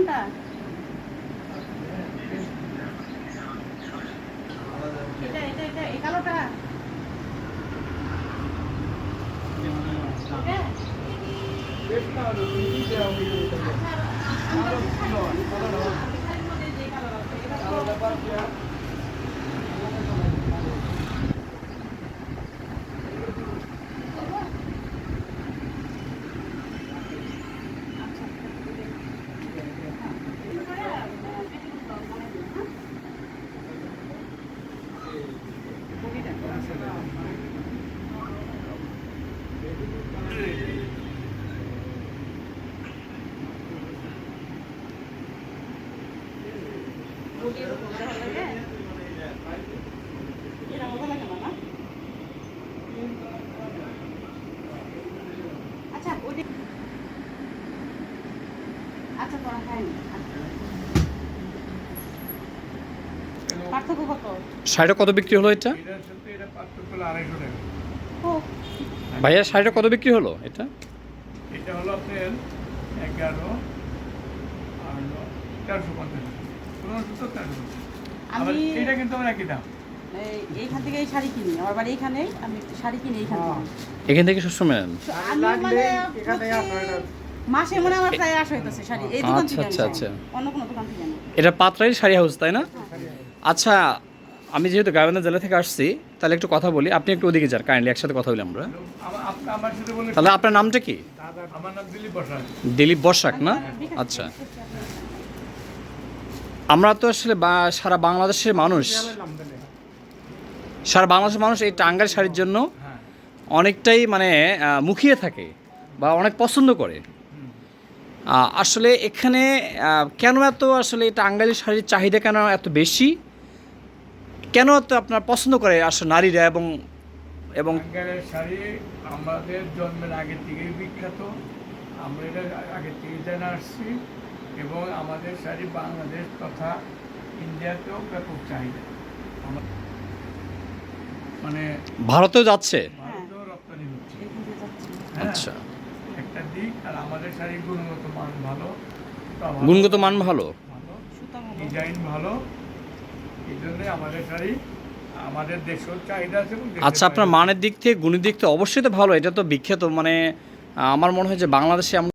কোনটা? এটা এটা এটা এই কালোটা? আচ্ছা ওটা আচ্ছা তোরা খাইনি পার্থক্য কত? শাড়িটা কত বিক্রি হলো এটা? ও ভাইয়া শাড়িটা কত বিক্রি হলো এটা? এটা হলো আপনার 11 আর 450 আমি এটা কিন্তু আমার একই দাম। এইখান থেকে এই শাড়ি কিনি, আমার বাড়ি এইখানেই, আমি শাড়ি কিনি এইখান থেকে। এখান থেকে সবসময় নেন? আমি মানে মাসে মনে আমার প্রায় 8 হইতেছে শাড়ি এই দোকান থেকে। আচ্ছা আচ্ছা। অন্য কোনো দোকান থেকে না। এটা পাত্রাই শাড়ি হাউস তাই না? আচ্ছা, আমি যেহেতু গাইবান্ধা জেলা থেকে আসছি, তাহলে একটু কথা বলি, আপনি একটু ওদিকে যান, কাইন্ডলি একসাথে কথা বলি আমরা। আমার সাথে বলে তাহলে আপনার নামটা কি? আমার নাম দিলীপ বসাক। দিলীপ বসাক না? আচ্ছা, আমরা তো আসলে সারা বাংলাদেশের মানুষ এই টাঙ্গাইল শাড়ির জন্য অনেকটাই মানে মুখিয়ে থাকে বা অনেক পছন্দ করে। আসলে এখানে কেন এত আসলে টাঙ্গাইল শাড়ির চাহিদা কেন এত বেশি, কেন এত আপনার পছন্দ করে আসলে নারীরা? এবং টাঙ্গাইলের শাড়ি আমাদের জন্মের আগে থেকেই বিখ্যাত, আমরা এটা আগে থেকে জেনে আসছি, এবং আমাদের শাড়ি বাংলাদেশ তথা ইন্ডিয়াতেও ব্যাপক চাহিদা, মানে ভারতেও যাচ্ছে? ভারতেও রপ্তানি হচ্ছে। আচ্ছা, একটা দিক। আর আমাদের শাড়ির গুণগত মান ভালো, গুণগত মান ভালো, ডিজাইন ভালো, এই জন্যে আমাদের শাড়ি আমাদের দেশেও চাহিদা আছে। আচ্ছা, আপনার মানের দিক থেকে গুণের দিক থেকে অবশ্যই তো ভালো, এটা তো বিখ্যাত। মানে আমার মনে হয় যে বাংলাদেশে